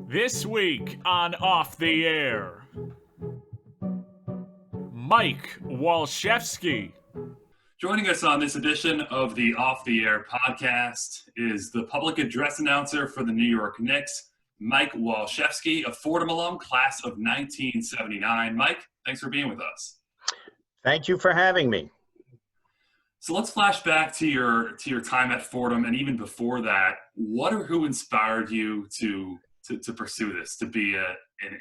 This week on Off the Air, Mike Walczewski. Joining us on this edition of the Off the Air podcast is the public address announcer for the New York Knicks, Mike Walczewski, a Fordham alum, class of 1979. Mike, thanks for being with us. Thank you for having me. So let's flash back to your time at Fordham, and even before that, what or who inspired you to pursue this, to be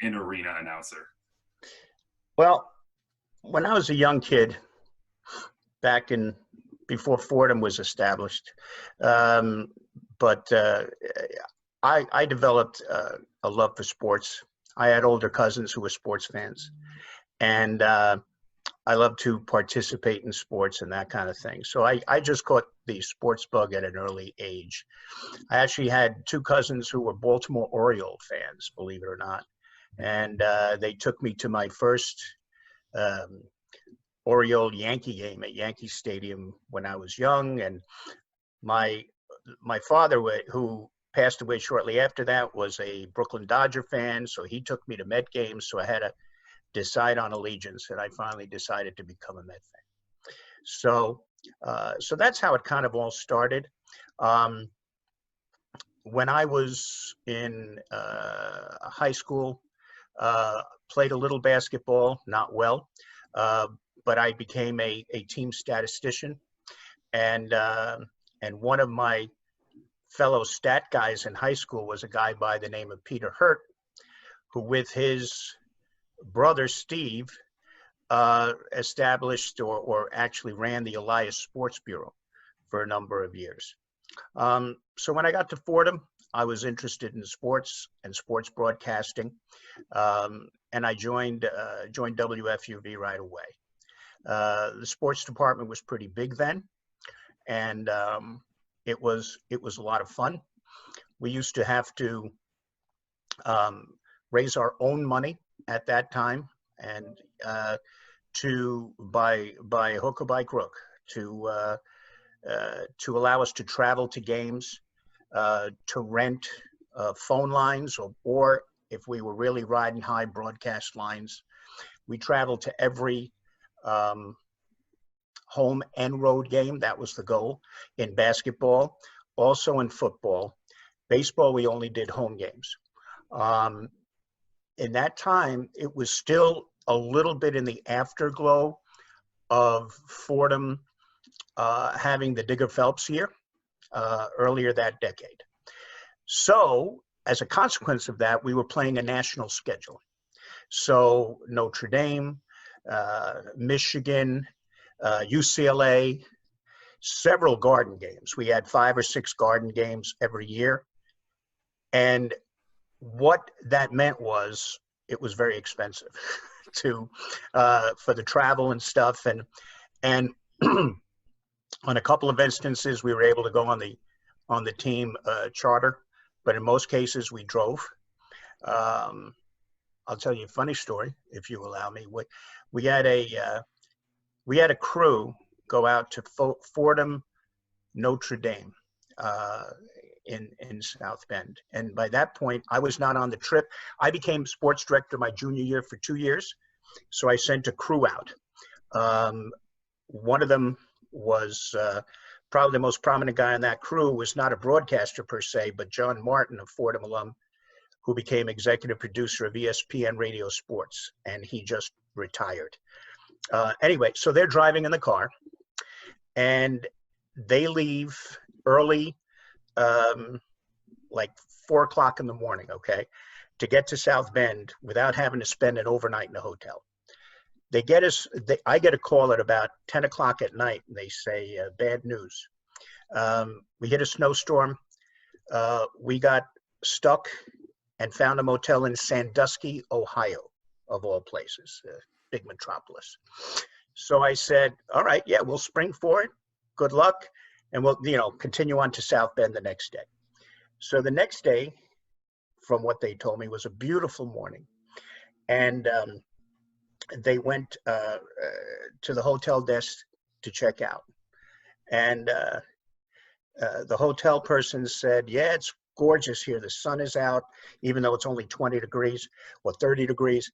an arena announcer? Well, when I was a young kid, before Fordham was established, I developed a love for sports. I had older cousins who were sports fans, and I love to participate in sports and that kind of thing. So I just caught the sports bug at an early age. I actually had two cousins who were Baltimore Oriole fans, believe it or not. And they took me to my first Oriole Yankee game at Yankee Stadium when I was young. And my father, who passed away shortly after that, was a Brooklyn Dodger fan. So he took me to Met games. So I had to decide on allegiance, and I finally decided to become a Met fan. So that's how it kind of all started. When I was in high school, played a little basketball, not well, but I became a team statistician, and one of my fellow stat guys in high school was a guy by the name of Peter Hurt, who with his brother Steve established or actually ran the Elias Sports Bureau for a number of years. So when I got to Fordham, I was interested in sports and sports broadcasting, and I joined WFUV right away. The sports department was pretty big then, and it was a lot of fun. We used to have to raise our own money at that time, and to by hook or by crook to allow us to travel to games, to rent phone lines, or if we were really riding high, broadcast lines. We traveled to every home and road game. That was the goal in basketball, also in football. Baseball, we only did home games. In that time, it was still a little bit in the afterglow of Fordham having the Digger Phelps year earlier that decade. So as a consequence of that, we were playing a national schedule. So Notre Dame, Michigan, UCLA, several Garden games. We had 5 or 6 Garden games every year. And what that meant was it was very expensive for the travel and stuff. And on a couple of instances, we were able to go on the team charter, but in most cases we drove. I'll tell you a funny story, if you allow me. We had a crew go out to Fordham, Notre Dame, in South Bend. And by that point, I was not on the trip. I became sports director my junior year for 2 years. So I sent a crew out. One of them was probably the most prominent guy on that crew, was not a broadcaster per se, but John Martin, a Fordham alum, who became executive producer of ESPN Radio Sports, and he just retired. Anyway, so they're driving in the car, and they leave early, like 4 o'clock in the morning, okay, to get to South Bend without having to spend an overnight in a hotel. I get a call at about 10 o'clock at night, and they say, bad news. We hit a snowstorm. We got stuck and found a motel in Sandusky, Ohio, of all places, a big metropolis. So I said, all right, yeah, we'll spring for it. Good luck. And we'll, continue on to South Bend the next day. So the next day, from what they told me, was a beautiful morning. And they went to the hotel desk to check out. And the hotel person said, yeah, gorgeous here. The sun is out, even though it's only 20 degrees or 30 degrees.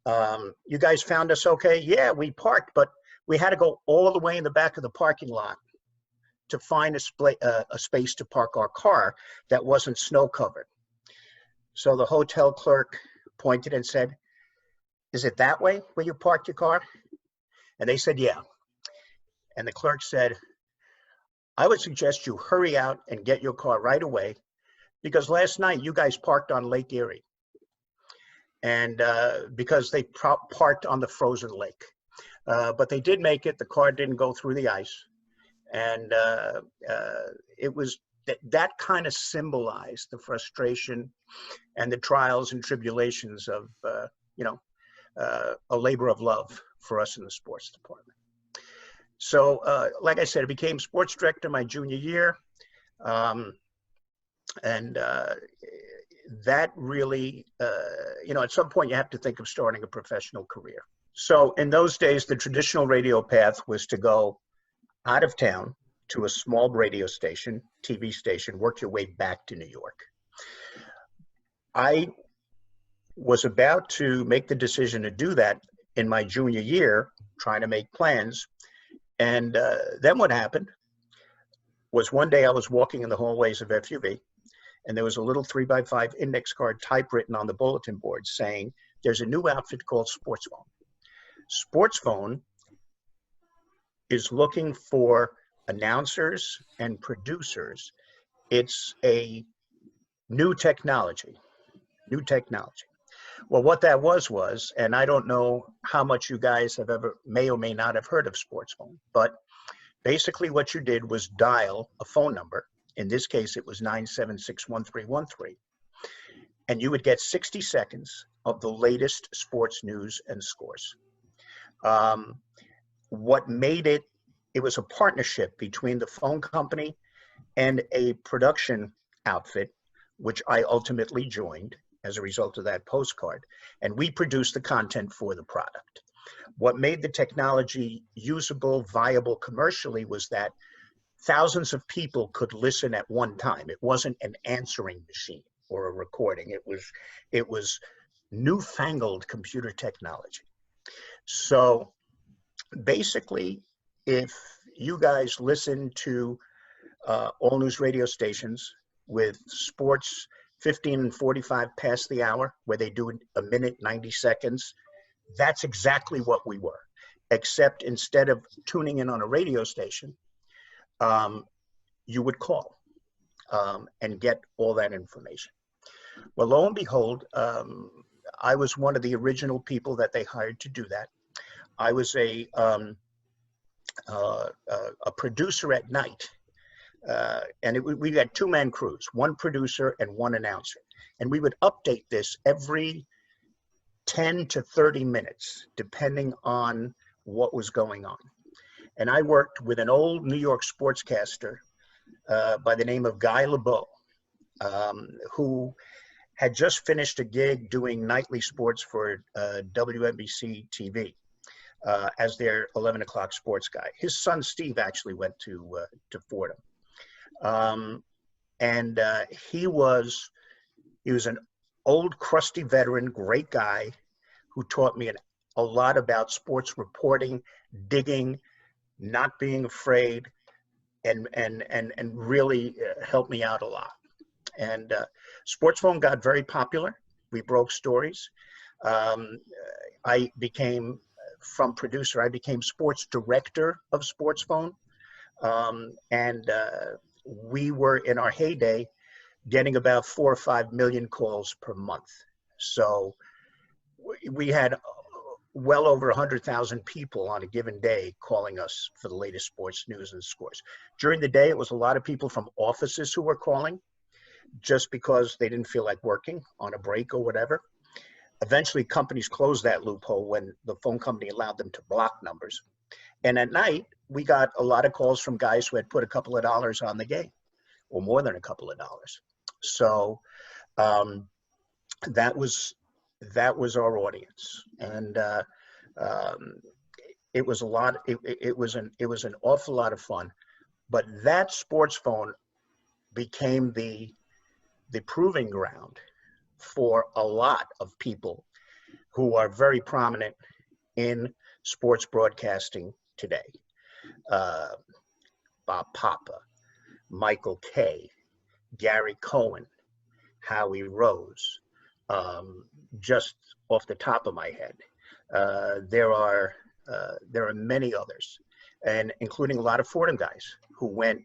You guys found us okay? Yeah, we parked, but we had to go all the way in the back of the parking lot to find a space to park our car that wasn't snow covered. So the hotel clerk pointed and said, "Is it that way where you parked your car?" And they said, "Yeah." And the clerk said, "I would suggest you hurry out and get your car right away, because last night you guys parked on Lake Erie, and because they parked on the frozen lake. But they did make it. The car didn't go through the ice. And it was that kind of symbolized the frustration and the trials and tribulations of, a labor of love for us in the sports department. So, like I said, I became sports director my junior year. That really, at some point you have to think of starting a professional career. So in those days, the traditional radio path was to go out of town to a small radio station, TV station, work your way back to New York. I was about to make the decision to do that in my junior year, trying to make plans. And then what happened was one day I was walking in the hallways of FUV, and there was a little 3x5 index card typewritten on the bulletin board saying, "There's a new outfit called Sports Phone. Sports Phone is looking for announcers and producers. It's a new technology. Well, what that was, and I don't know how much you guys may or may not have heard of Sports Phone, but basically what you did was dial a phone number. In this case, it was 976-1313. And you would get 60 seconds of the latest sports news and scores. What made it was a partnership between the phone company and a production outfit, which I ultimately joined as a result of that postcard. And we produced the content for the product. What made the technology usable, viable commercially was that thousands of people could listen at one time. It wasn't an answering machine or a recording. It was newfangled computer technology. So basically, if you guys listen to all news radio stations with sports 15 and 45 past the hour, where they do a minute, 90 seconds, that's exactly what we were, except instead of tuning in on a radio station, you would call and get all that information. Well, lo and behold, I was one of the original people that they hired to do that. I was a producer at night, and we had two-man crews, one producer and one announcer, and we would update this every 10 to 30 minutes, depending on what was going on. And I worked with an old New York sportscaster by the name of Guy LeBeau, who had just finished a gig doing nightly sports for WNBC TV as their 11 o'clock sports guy. His son, Steve, actually went to Fordham. He was an old, crusty veteran, great guy who taught me a lot about sports reporting, digging, not being afraid, and really helped me out a lot. And Sports Phone got very popular. We broke stories. I became, from producer, I became sports director of Sports Phone. We were, in our heyday, getting about 4 or 5 million calls per month. So we had well over 100,000 people on a given day calling us for the latest sports news and scores. During the day, it was a lot of people from offices who were calling just because they didn't feel like working on a break or whatever. Eventually, companies closed that loophole when the phone company allowed them to block numbers. And at night, we got a lot of calls from guys who had put a couple of dollars on the game, or more than a couple of dollars. So that was our audience, and it was a lot. It was an awful lot of fun. But that Sports Phone became the the proving ground for a lot of people who are very prominent in sports broadcasting today. Bob Papa, Michael Kay, Gary Cohen, Howie Rose, just off the top of my head. There are many others, and including a lot of Fordham guys who went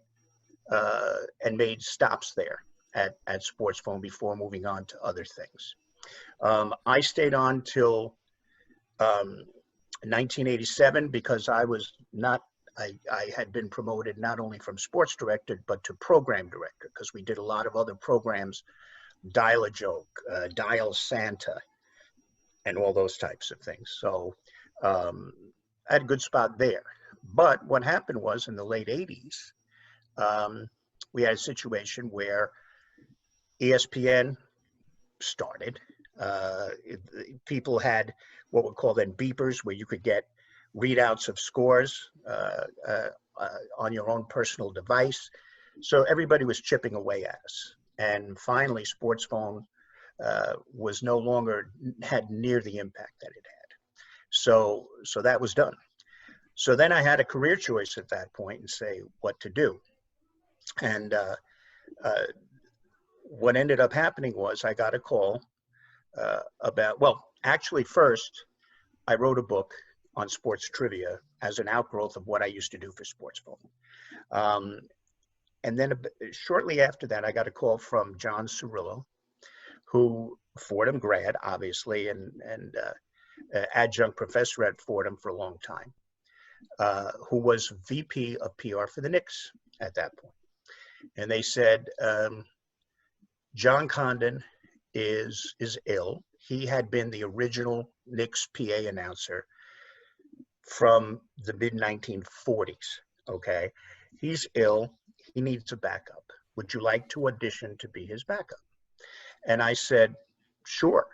and made stops there at Sports Phone before moving on to other things. I stayed on till 1987 because I had been promoted not only from sports director, but to program director, because we did a lot of other programs, Dial a Joke, Dial Santa, and all those types of things. So I had a good spot there. But what happened was in the late 80s, we had a situation where ESPN started. People had what we call then beepers, where you could get readouts of scores on your own personal device. So everybody was chipping away at us. And finally, Sports Phone was no longer, had near the impact that it had. So that was done. So then I had a career choice at that point and say what to do. And what ended up happening was I got a call actually first, I wrote a book on sports trivia as an outgrowth of what I used to do for Sports Phone. And then shortly after that, I got a call from John Cirillo, who Fordham grad, obviously, and adjunct professor at Fordham for a long time, who was VP of PR for the Knicks at that point. And they said, John Condon is ill. He had been the original Knicks PA announcer from the mid-1940s, okay? He's ill. He needs a backup. Would you like to audition to be his backup? And I said, sure.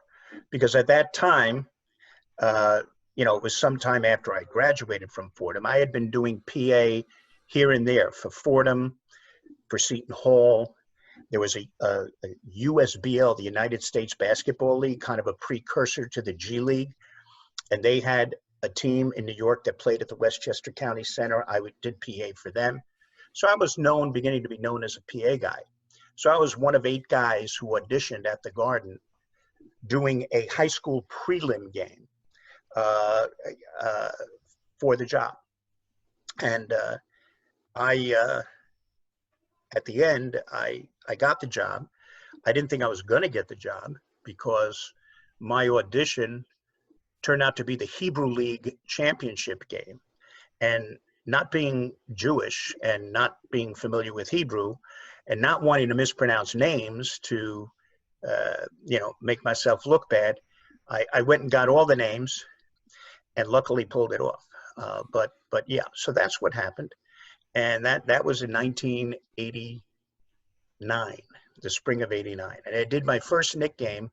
Because at that time, it was sometime after I graduated from Fordham. I had been doing PA here and there for Fordham, for Seton Hall. There was a USBL, the United States Basketball League, kind of a precursor to the G League. And they had a team in New York that played at the Westchester County Center. I did PA for them. So I was beginning to be known as a PA guy. So I was one of 8 guys who auditioned at the Garden doing a high school prelim game for the job. And at the end, I got the job. I didn't think I was going to get the job because my audition turned out to be the Hebrew League championship game. And not being Jewish and not being familiar with Hebrew and not wanting to mispronounce names to, make myself look bad, I went and got all the names and luckily pulled it off. But yeah, so that's what happened. And that was in 1989, the spring of 89. And I did my first Knicks game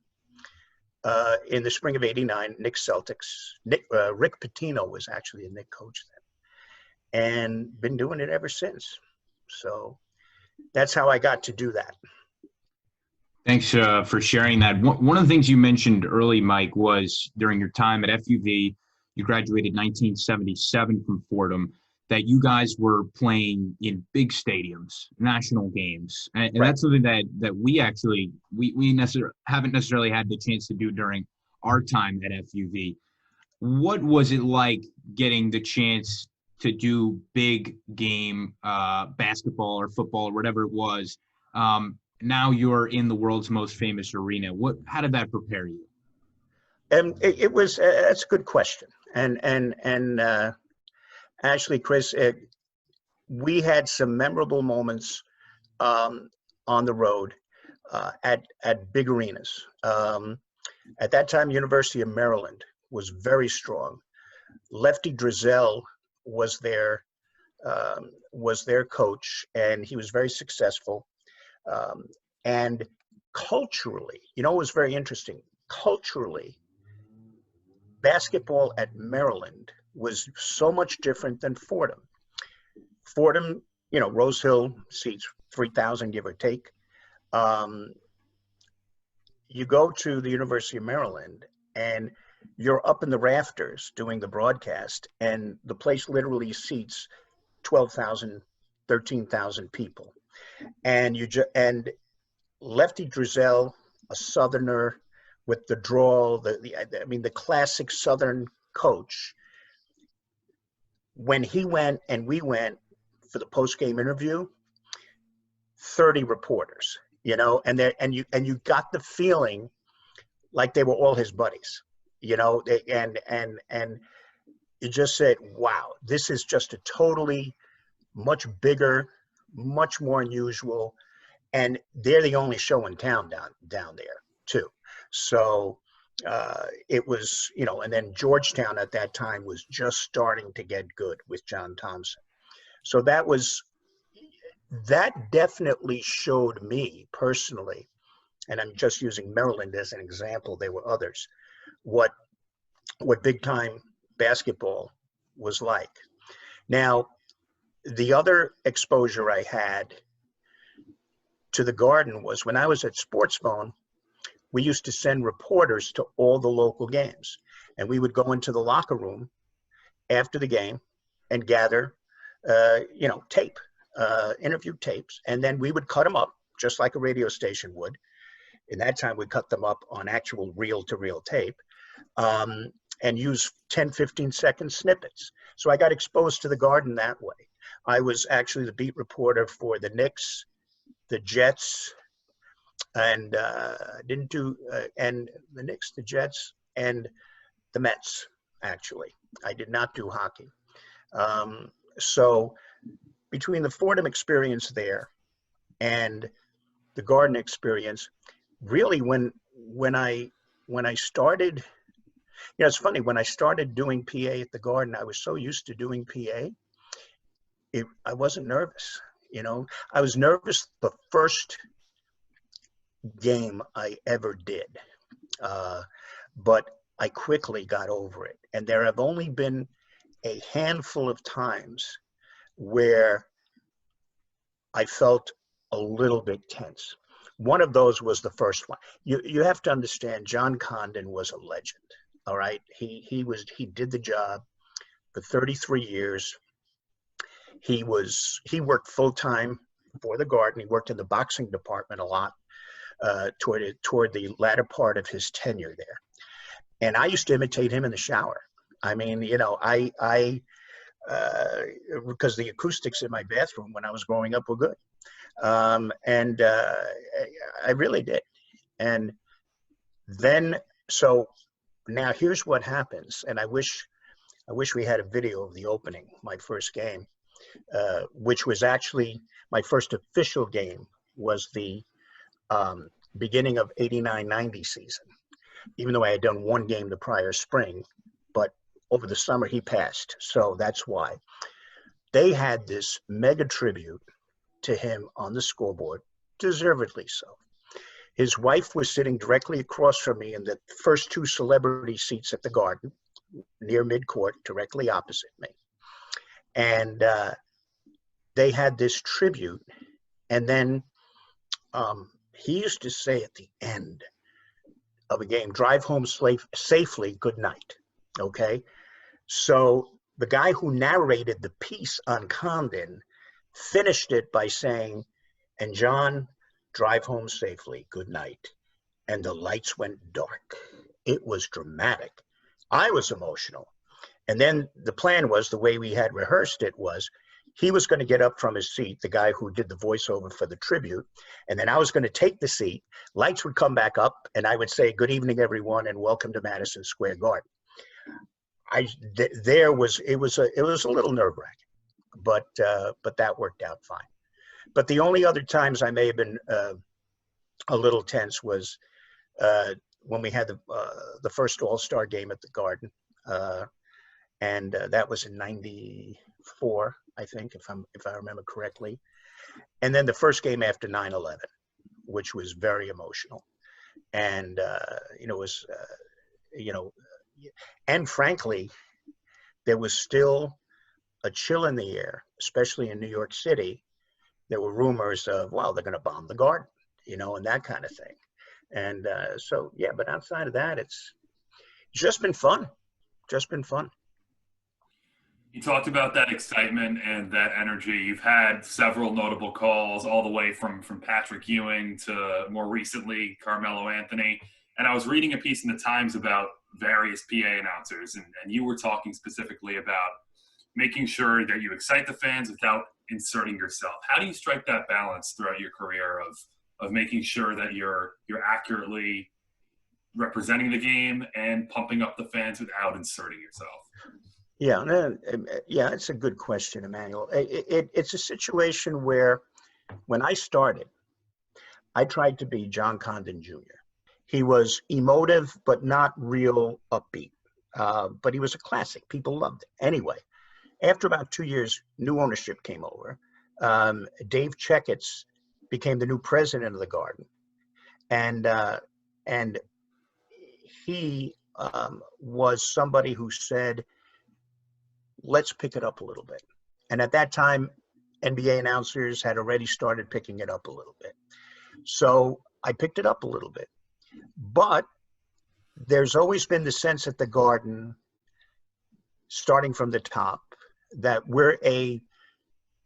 in the spring of 89, Knicks Celtics. Rick Pitino was actually a Knicks coach then. And been doing it ever since. So that's how I got to do that. Thanks for sharing that. One of the things you mentioned early, Mike, was during your time at FUV, you graduated 1977 from Fordham, that you guys were playing in big stadiums, national games. And right. That's something that we haven't necessarily had the chance to do during our time at FUV. What was it like getting the chance to do big game basketball or football or whatever it was? Now you're in the world's most famous arena. How did that prepare you? It was that's a good question. And actually, Chris, we had some memorable moments on the road at big arenas. At that time, University of Maryland was very strong. Lefty Drizel was their coach, and he was very successful. And culturally, it was very interesting. Culturally, basketball at Maryland was so much different than Fordham. Fordham, Rose Hill seats 3,000, give or take. you go to the University of Maryland and you're up in the rafters doing the broadcast, and the place literally seats 12,000, 13,000 people. And and Lefty Driesell, a Southerner with the drawl, the classic Southern coach, when he went and we went for the post-game interview, 30 reporters, and you got the feeling like they were all his buddies, and you just said, wow, this is just a totally much bigger, much more unusual, and they're the only show in town down there too. So it was, and then Georgetown at that time was just starting to get good with John Thompson. So that definitely showed me personally, and I'm just using Maryland as an example, there were others, what big time basketball was like. Now, the other exposure I had to the Garden was when I was at SportsPhone. We used to send reporters to all the local games, and we would go into the locker room after the game and gather, tape, interview tapes, and then we would cut them up just like a radio station would. In that time, we cut them up on actual reel-to-reel tape, and use 10, 15-second snippets. So I got exposed to the Garden that way. I was actually the beat reporter for the Knicks, the Jets, and and the Knicks, the Jets, and the Mets. Actually, I did not do hockey. So between the Fordham experience there and the Garden experience, really when I started, it's funny, when I started doing PA at the Garden, I was so used to doing PA, I wasn't nervous. I was nervous the first game I ever did, but I quickly got over it. And there have only been a handful of times where I felt a little bit tense. One of those was the first one. You have to understand, John Condon was a legend. All right, he did the job for 33 years. He worked full time for the Garden. He worked in the boxing department a lot toward the latter part of his tenure there. And I used to imitate him in the shower. I mean, because the acoustics in my bathroom when I was growing up were good. And I really did. And then, so now here's what happens. And I wish we had a video of the opening, my first game, which was actually my first official game, was the beginning of 89-90 season, even though I had done one game the prior spring, but over the summer he passed. So that's why they had this mega tribute to him on the scoreboard, deservedly so. His wife was sitting directly across from me in the first two celebrity seats at the Garden, near midcourt, directly opposite me. And they had this tribute. And then he used to say at the end of a game, drive home safely, good night. Okay? So the guy who narrated the piece on Condon finished it by saying, and John, drive home safely, good night. And the lights went dark. It was dramatic. I was emotional. And then the plan was, the way we had rehearsed it was, he was going to get up from his seat, the guy who did the voiceover for the tribute, and then I was going to take the seat, lights would come back up, and I would say, good evening, everyone, and welcome to Madison Square Garden. It was a little nerve-wracking, but that worked out fine. But the only other times I may have been a little tense was when we had the first All-Star game at the Garden, and that was in '94, I think, if I remember correctly. And then the first game after 9/11, which was very emotional, and it was and frankly, there was still a chill in the air, especially in New York City. There were rumors of, well, they're going to bomb the Garden, and that kind of thing. And so, yeah, but outside of that, it's just been fun. Just been fun. You talked about that excitement and that energy. You've had several notable calls, all the way from Patrick Ewing to more recently Carmelo Anthony. And I was reading a piece in the Times about various PA announcers, and you were talking specifically about making sure that you excite the fans without inserting yourself. How do you strike that balance throughout your career of making sure that you're accurately representing the game and pumping up the fans without inserting yourself? Yeah, yeah, it's a good question, Emmanuel. It's a situation where when I started, I tried to be John Condon Jr. He was emotive, but not real upbeat. But he was a classic. People loved it. Anyway, after about 2 years, new ownership came over. Dave Checketts became the new president of the Garden. And he was somebody who said, let's pick it up a little bit. And at that time, NBA announcers had already started picking it up a little bit. So I picked it up a little bit. But there's always been the sense at the Garden, starting from the top, that we're a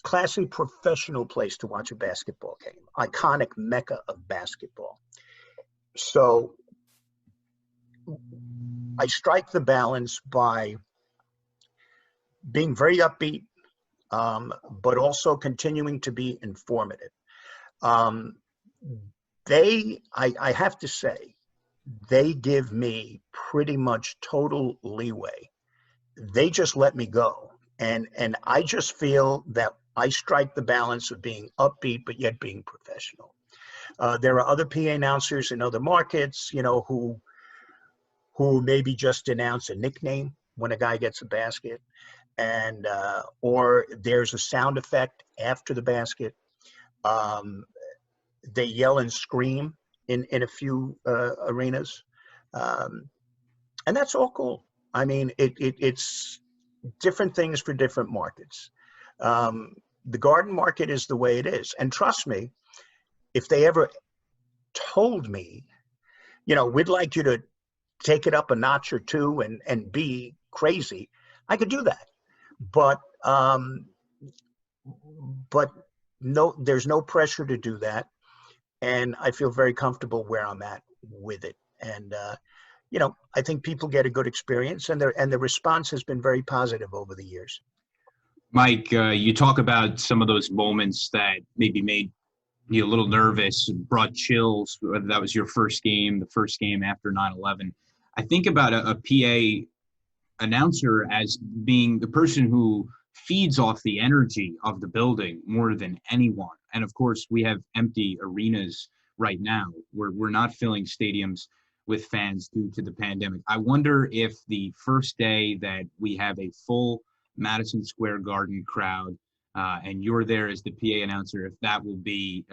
classy professional place to watch a basketball game, iconic mecca of basketball. So I strike the balance by being very upbeat, but also continuing to be informative. I have to say, they give me pretty much total leeway. They just let me go. And I just feel that I strike the balance of being upbeat, but yet being professional. There are other PA announcers in other markets, who maybe just announce a nickname when a guy gets a basket, and or there's a sound effect after the basket. They yell and scream in a few arenas, and that's all cool. I mean, it's different things for different markets. The Garden market is the way it is, and trust me, if they ever told me, we'd like you to take it up a notch or two and be crazy, I could do that. But no, there's no pressure to do that. And I feel very comfortable where I'm at with it. And, I think people get a good experience, and the response has been very positive over the years. Mike, you talk about some of those moments that maybe made you a little nervous, brought chills, whether that was your first game, the first game after 9/11. I think about a PA announcer as being the person who feeds off the energy of the building more than anyone. And of course, we have empty arenas right now where we're not filling stadiums with fans due to the pandemic. I wonder if the first day that we have a full Madison Square Garden crowd and you're there as the PA announcer, if that will be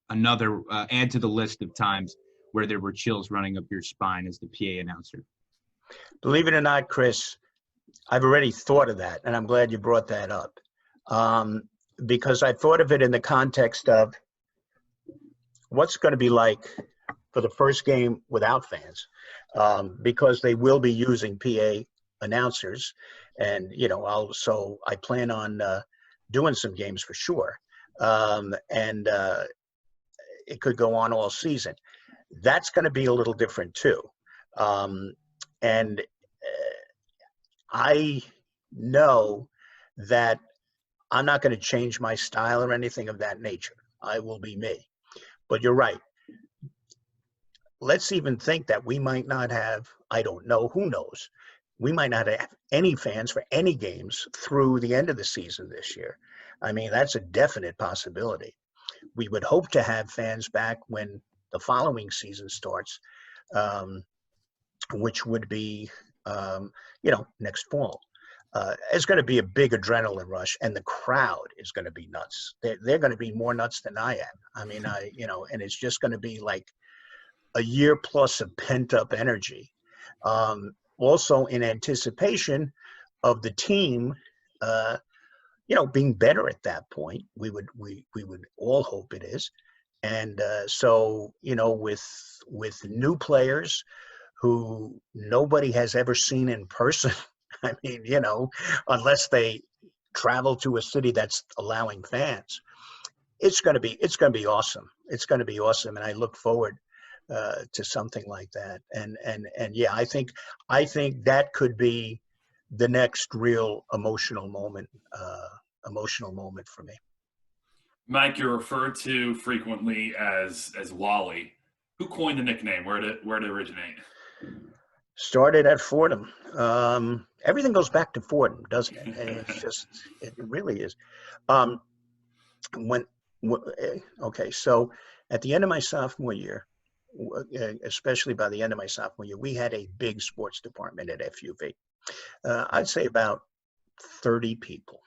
another add to the list of times where there were chills running up your spine as the PA announcer. Believe it or not, Chris, I've already thought of that, and I'm glad you brought that up, because I thought of it in the context of what's going to be like for the first game without fans, because they will be using PA announcers, and I plan on doing some games for sure, and it could go on all season. That's going to be a little different too, and I know that I'm not going to change my style or anything of that nature. I will be me. But you're right. Let's even think that we might not have, I don't know, who knows, we might not have any fans for any games through the end of the season this year. I mean, that's a definite possibility. We would hope to have fans back when the following season starts, which would be, next fall. It's going to be a big adrenaline rush, and the crowd is going to be nuts. They're going to be more nuts than I am. I mean, and it's just going to be like a year plus of pent-up energy. Also in anticipation of the team, being better at that point. We would all hope it is. And so, with new players who nobody has ever seen in person, I mean, unless they travel to a city that's allowing fans, it's going to be awesome. It's going to be awesome. And I look forward to something like that. And yeah, I think that could be the next real emotional moment for me. Mike, you're referred to frequently as Wally. Who coined the nickname? Where did it originate? Started at Fordham. Everything goes back to Fordham, doesn't it? And it's just, it really is. Um, okay, so at the end of my sophomore year, especially by the end of my sophomore year, we had a big sports department at FUV. I'd say about 30 people.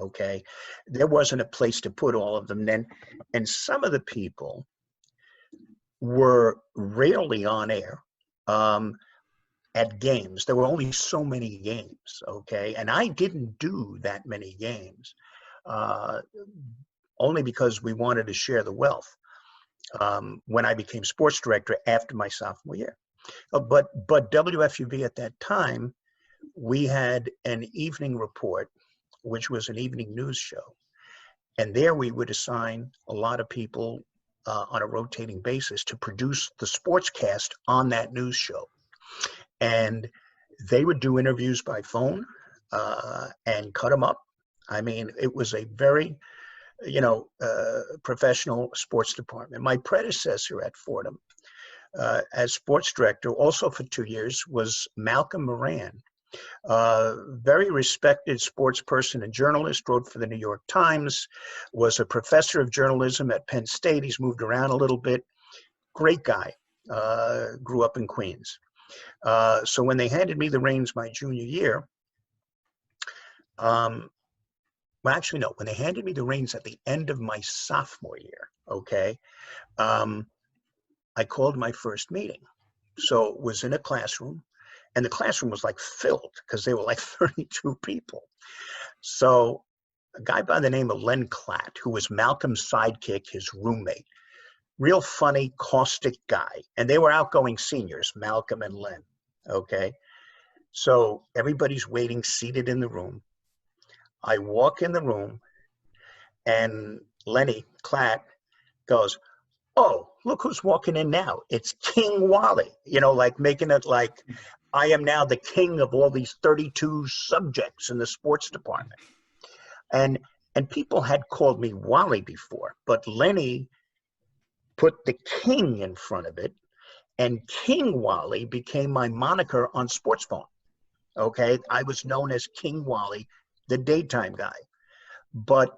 Okay, there wasn't a place to put all of them then, and some of the people were rarely on air at games. There were only so many games, okay, and I didn't do that many games, only because we wanted to share the wealth when I became sports director after my sophomore year. But WFUV at that time, we had an evening report, which was an evening news show. And there we would assign a lot of people on a rotating basis to produce the sportscast on that news show. And they would do interviews by phone and cut them up. I mean, it was a very, professional sports department. My predecessor at Fordham as sports director, also for 2 years, was Malcolm Moran. Very respected sports person and journalist, wrote for the New York Times, was a professor of journalism at Penn State. He's moved around a little bit. Great guy. Grew up in Queens. So when they handed me the reins my junior year, when they handed me the reins at the end of my sophomore year, okay, I called my first meeting. So it was in a classroom. And the classroom was like filled because they were like 32 people. So a guy by the name of Len Klatt, who was Malcolm's sidekick, his roommate, real funny, caustic guy. And they were outgoing seniors, Malcolm and Len, okay? So everybody's waiting, seated in the room. I walk in the room and Lenny Klatt goes, "Oh, look who's walking in now. It's King Wally," like making it like I am now the king of all these 32 subjects in the sports department. And people had called me Wally before, but Lenny put the king in front of it, and King Wally became my moniker on Sports Phone. Okay, I was known as King Wally, the daytime guy. But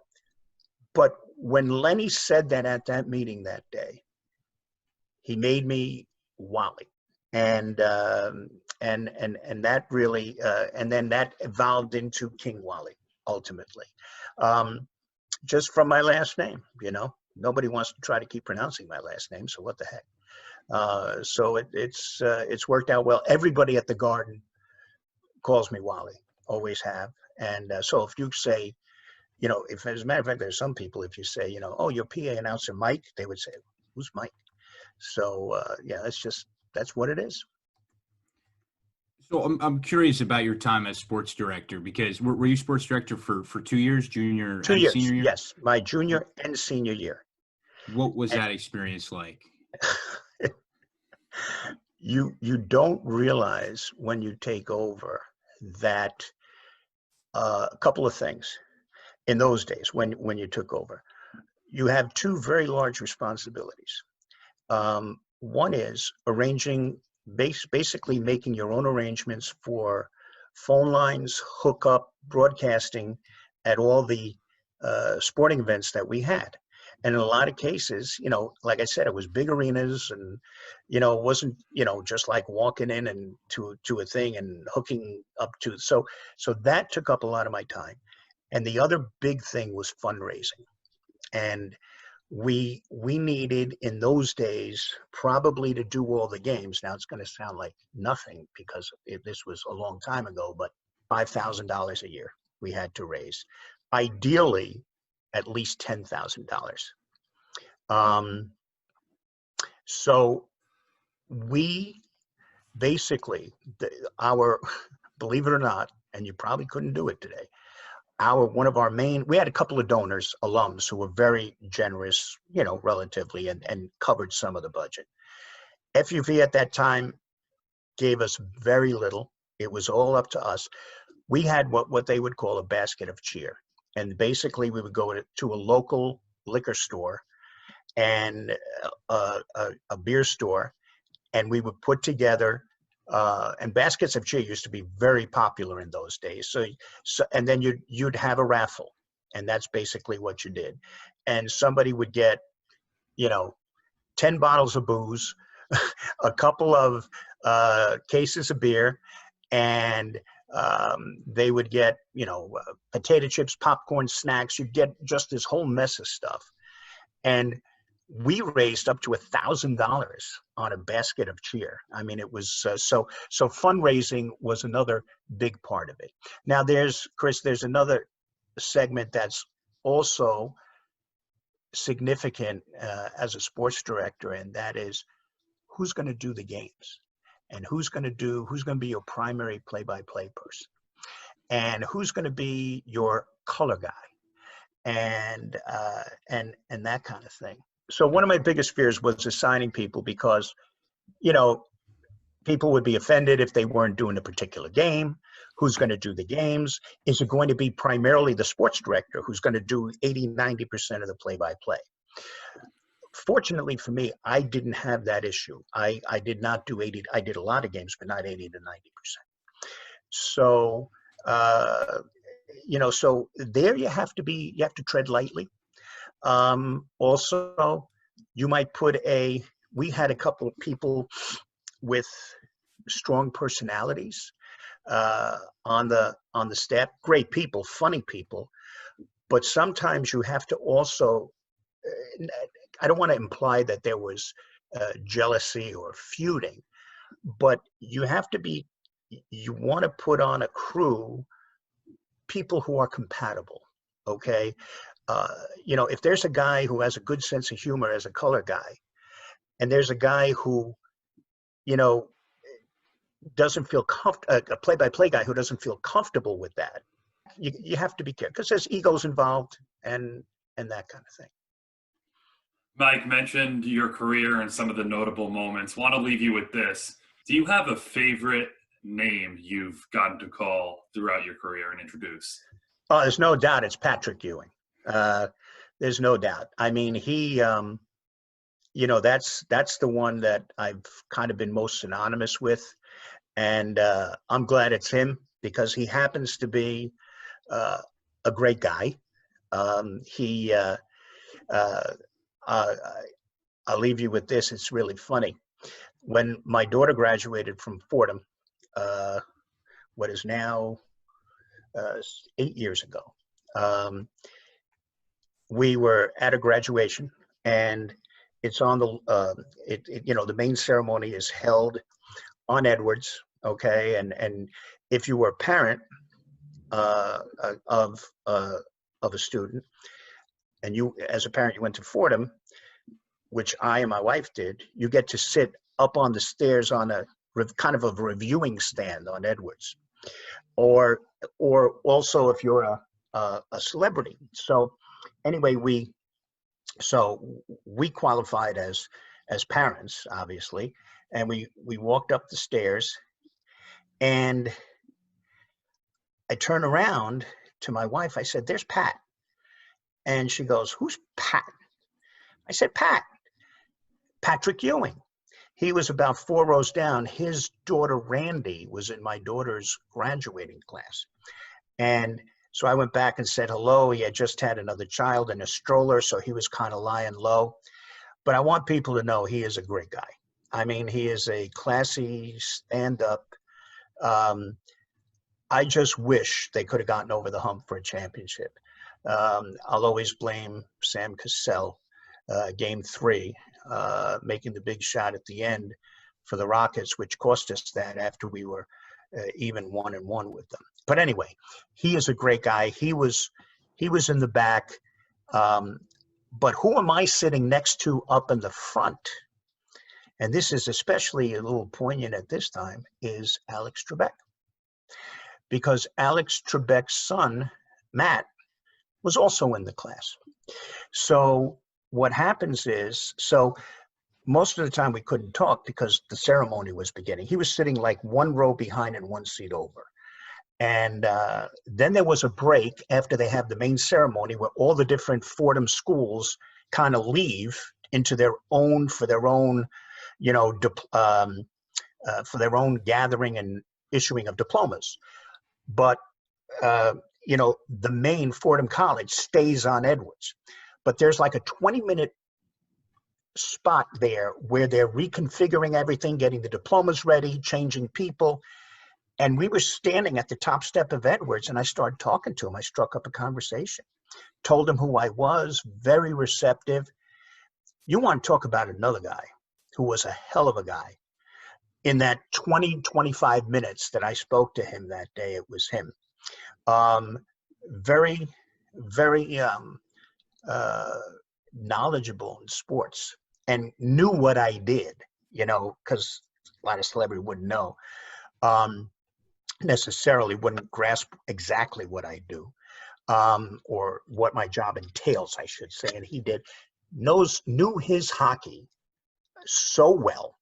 when Lenny said that at that meeting that day, he made me Wally. And that really, and then that evolved into King Wally, ultimately. Just from my last name, nobody wants to try to keep pronouncing my last name, so what the heck. So it's worked out well. Everybody at the Garden calls me Wally, always have. And so if you say, if as a matter of fact, there's some people, if you say, "Oh, your PA announcer, Mike," they would say, "Who's Mike?" So yeah, that's what it is. So I'm curious about your time as sports director, because were you sports director for 2 years, junior and senior year? Yes, my junior and senior year. What was that experience like? You don't realize when you take over that a couple of things in those days when you took over. You have two very large responsibilities. One is arranging, basically making your own arrangements for phone lines, hookup, broadcasting at all the sporting events that we had. And in a lot of cases, like I said, it was big arenas, and it wasn't, just like walking in and to a thing and hooking up to. So that took up a lot of my time. And the other big thing was fundraising. And we needed in those days, probably to do all the games. Now it's going to sound like nothing because this was a long time ago, but $5,000 a year we had to raise. Ideally, at least $10,000. So we basically, believe it or not, and you probably couldn't do it today, one of our main, we had a couple of donors, alums, who were very generous, relatively, and covered some of the budget. FUV at that time gave us very little. It was all up to us. We had what they would call a basket of cheer. And basically we would go to a local liquor store and a beer store, and we would put together, and baskets of cheer used to be very popular in those days. So and then you'd have a raffle, and that's basically what you did. And somebody would get, 10 bottles of booze, a couple of cases of beer, and they would get, potato chips, popcorn, snacks. You'd get just this whole mess of stuff. And we raised up to $1,000 on a basket of cheer. I mean, it was so fundraising was another big part of it. Now Chris, there's another segment that's also significant as a sports director, and that is who's going to do the games, and who's going to be your primary play-by-play person, and who's going to be your color guy, and that kind of thing. So one of my biggest fears was assigning people, because, people would be offended if they weren't doing a particular game. Who's going to do the games? Is it going to be primarily the sports director who's going to do 80-90% of the play-by-play? Fortunately for me, I didn't have that issue. I did not do 80. I did a lot of games, but not 80 to 90%. So, so there you have to tread lightly. Also, you might we had a couple of people with strong personalities on the staff, great people, funny people, but sometimes you have to also, I don't want to imply that there was jealousy or feuding, but you want to put on a crew people who are compatible, okay? If there's a guy who has a good sense of humor as a color guy, and there's a guy who, doesn't feel a play-by-play guy who doesn't feel comfortable with that, you have to be careful, because there's egos involved and that kind of thing. Mike mentioned your career and some of the notable moments. Want to leave you with this. Do you have a favorite name you've gotten to call throughout your career and introduce? Oh, there's no doubt it's Patrick Ewing. There's no doubt. I mean, he, that's the one that I've kind of been most synonymous with. And I'm glad it's him, because he happens to be a great guy. I'll leave you with this. It's really funny. When my daughter graduated from Fordham, what is now 8 years ago, we were at a graduation, and it's on the main ceremony is held on Edwards, okay? And if you were a parent of a student, and you, as a parent, you went to Fordham, which I and my wife did, you get to sit up on the stairs on a kind of a reviewing stand on Edwards, or also if you're a celebrity. So anyway, we qualified as parents, obviously, and we walked up the stairs, and I turn around to my wife. I said, "There's Pat." And she goes, "Who's Pat?" I said, Patrick Ewing. He was about 4 rows down. His daughter, Randy, was in my daughter's graduating class. And so I went back and said hello. He had just had another child in a stroller, so he was kind of lying low. But I want people to know he is a great guy. I mean, he is a classy stand-up. I just wish they could have gotten over the hump for a championship. I'll always blame Sam Cassell, game 3, making the big shot at the end for the Rockets, which cost us that after we were even 1-1 with them. But anyway, he is a great guy. He was in the back. But who am I sitting next to up in the front? and this is especially a little poignant at this time, is Alex Trebek. Because Alex Trebek's son, Matt, was also in the class. So what happens is, so most of the time we couldn't talk because the ceremony was beginning. He was sitting like one row behind and one seat over. And then there was a break after they have the main ceremony where all the different Fordham schools kind of leave into their own, for their own, for their own gathering and issuing of diplomas. But, the main Fordham College stays on Edwards. But there's like a 20-minute spot there where they're reconfiguring everything, getting the diplomas ready, changing people. And we were standing at the top step of Edwards, and I started talking to him. I struck up a conversation, told him who I was, very receptive. You want to talk about another guy who was a hell of a guy. In that 25 minutes that I spoke to him that day, it was him. Very, very knowledgeable in sports and knew what I did, because a lot of celebrity wouldn't know. Necessarily wouldn't grasp exactly what I do, or what my job entails, I should say. And he did, knew his hockey so well.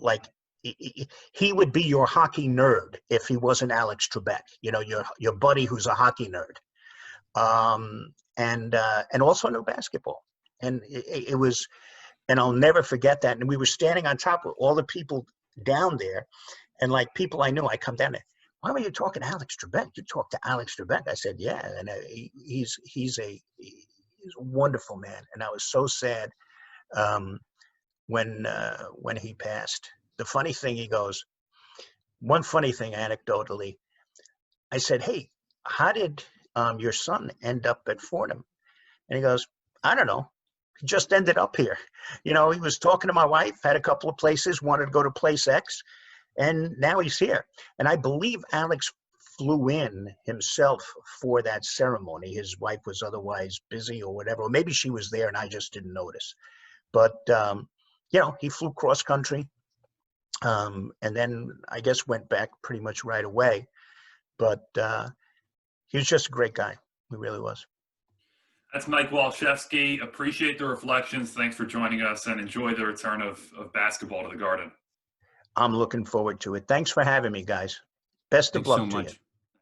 Like he would be your hockey nerd if he wasn't Alex Trebek, your buddy who's a hockey nerd, and also knew basketball. And it was, and I'll never forget that. And we were standing on top of all the people down there, and like people I knew, I come down there. Why were you talking to Alex Trebek? You talked to Alex Trebek. I said, yeah. And he's a wonderful man. And I was so sad when he passed. The funny thing, he goes, one funny thing anecdotally, I said, hey, how did your son end up at Fordham? And he goes, I don't know. He just ended up here. He was talking to my wife, had a couple of places, wanted to go to place X, and now he's here. And I believe Alex flew in himself for that ceremony. His wife was otherwise busy or whatever, or maybe she was there and I just didn't notice. But, he flew cross country, and then I guess went back pretty much right away. But he was just a great guy. He really was. That's Mike Walczewski. Appreciate the reflections. Thanks for joining us, and enjoy the return of basketball to the Garden. I'm looking forward to it. Thanks for having me, guys. Best of luck to you.